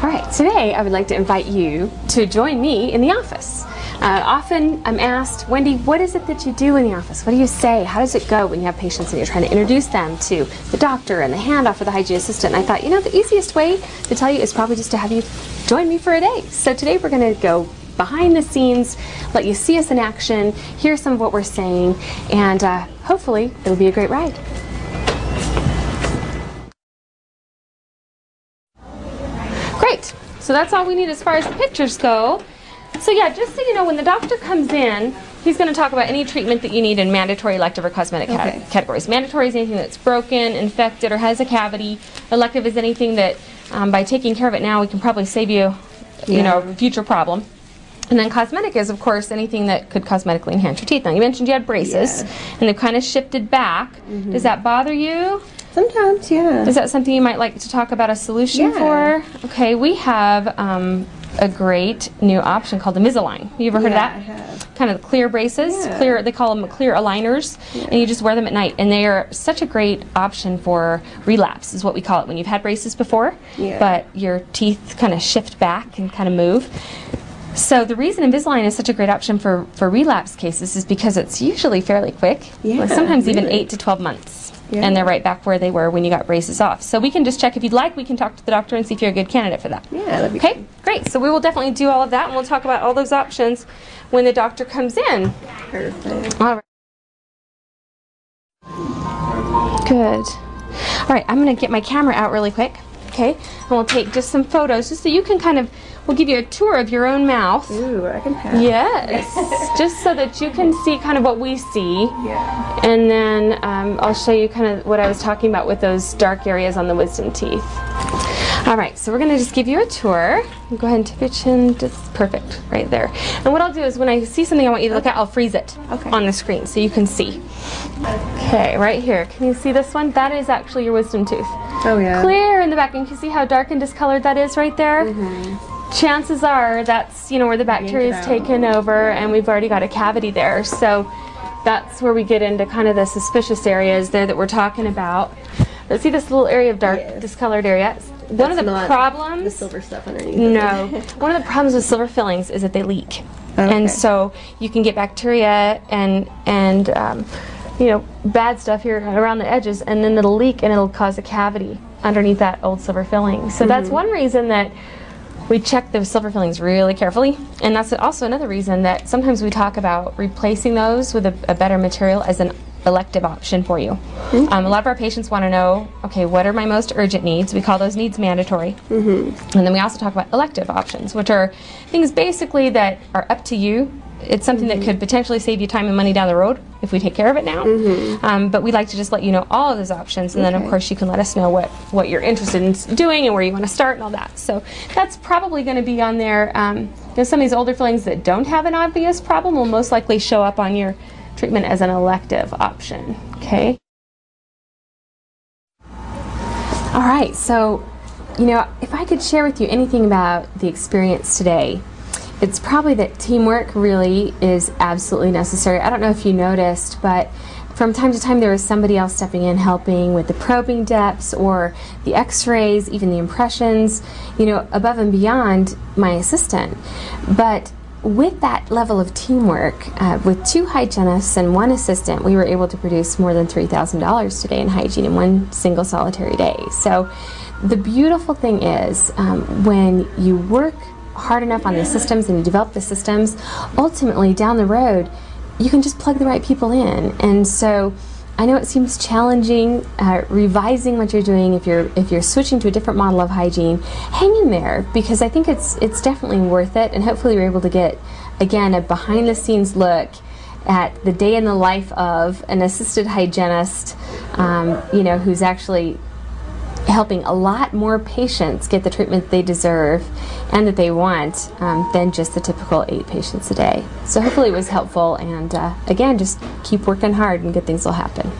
All right, today I would like to invite you to join me in the office. Often I'm asked, Wendy, what is it that you do in the office? What do you say? How does it go when you have patients and you're trying to introduce them to the doctor and the handoff for the hygiene assistant? And I thought, you know, the easiest way to tell you is probably just to have you join me for a day. So today we're going to go behind the scenes, let you see us in action, hear some of what we're saying, and hopefully it'll be a great ride. Great. So that's all we need as far as the pictures go. So yeah, just so you know, when the doctor comes in, he's going to talk about any treatment that you need in mandatory, elective, or cosmetic categories. Mandatory is anything that's broken, infected, or has a cavity. Elective is anything that, by taking care of it now, we can probably save you, you know, a future problem. And then cosmetic is, of course, anything that could cosmetically enhance your teeth. Now, you mentioned you had braces, and they've kind of shifted back. Does that bother you? Sometimes, yeah. Is that something you might like to talk about a solution for? Okay, we have a great new option called the Invisalign. You ever heard of that? I have. Kind of clear braces, clear. They call them clear aligners, and you just wear them at night. And they are such a great option for relapse, is what we call it, when you've had braces before, but your teeth kind of shift back and kind of move. So the reason Invisalign is such a great option for relapse cases is because it's usually fairly quick, sometimes even 8 to 12 months. And they're right back where they were when you got braces off. So we can just check if you'd like. We can talk to the doctor and see if you're a good candidate for that. Yeah, that'd be okay, great. So we will definitely do all of that, and we'll talk about all those options when the doctor comes in. Perfect. All right. Good. All right, I'm going to get my camera out really quick. Okay, and we'll take just some photos just so you can kind of, we'll give you a tour of your own mouth. Ooh, I can have. Yes, just so that you can see kind of what we see. Yeah. And then I'll show you kind of what I was talking about with those dark areas on the wisdom teeth. All right, so we're going to just give you a tour. Go ahead and tip your chin, just perfect, right there. And what I'll do is when I see something I want you to look at, I'll freeze it on the screen so you can see. Okay, right here. Can you see this one? That is actually your wisdom tooth. Oh yeah. Clear in the back, and you can see how dark and discolored that is right there? Chances are that's, you know, where the bacteria is taken over, and we've already got a cavity there. So that's where we get into kind of the suspicious areas there that we're talking about. Let's see this little area of dark discolored area. One of the problems, the silver stuff underneath. No, one of the problems with silver fillings is that they leak, and so you can get bacteria and you know, bad stuff here around the edges, and then it'll leak and it'll cause a cavity underneath that old silver filling. So that's one reason that we check those silver fillings really carefully, and that's also another reason that sometimes we talk about replacing those with a better material as an elective option for you. A lot of our patients want to know, okay, what are my most urgent needs? We call those needs mandatory. And then we also talk about elective options, which are things basically that are up to you. It's something that could potentially save you time and money down the road if we take care of it now. But we'd like to just let you know all of those options, and then of course you can let us know what you're interested in doing and where you want to start and all that. So that's probably going to be on there. Because some of these older fillings that don't have an obvious problem will most likely show up on your treatment as an elective option. Okay. All right. So, you know, if I could share with you anything about the experience today, it's probably that teamwork really is absolutely necessary. I don't know if you noticed, but from time to time there was somebody else stepping in helping with the probing depths or the x-rays, even the impressions, you know, above and beyond my assistant. But with that level of teamwork, with 2 hygienists and 1 assistant, we were able to produce more than $3,000 today in hygiene in 1 single solitary day. So the beautiful thing is when you work hard enough on the systems and you develop the systems, ultimately down the road you can just plug the right people in. And so I know it seems challenging revising what you're doing if you're switching to a different model of hygiene. Hang in there, because I think it's definitely worth it, and hopefully you're able to get, again, a behind the scenes look at the day in the life of an assisted hygienist, you know, who's actually helping a lot more patients get the treatment they deserve and that they want than just the typical 8 patients a day. So hopefully it was helpful, and again, just keep working hard and good things will happen.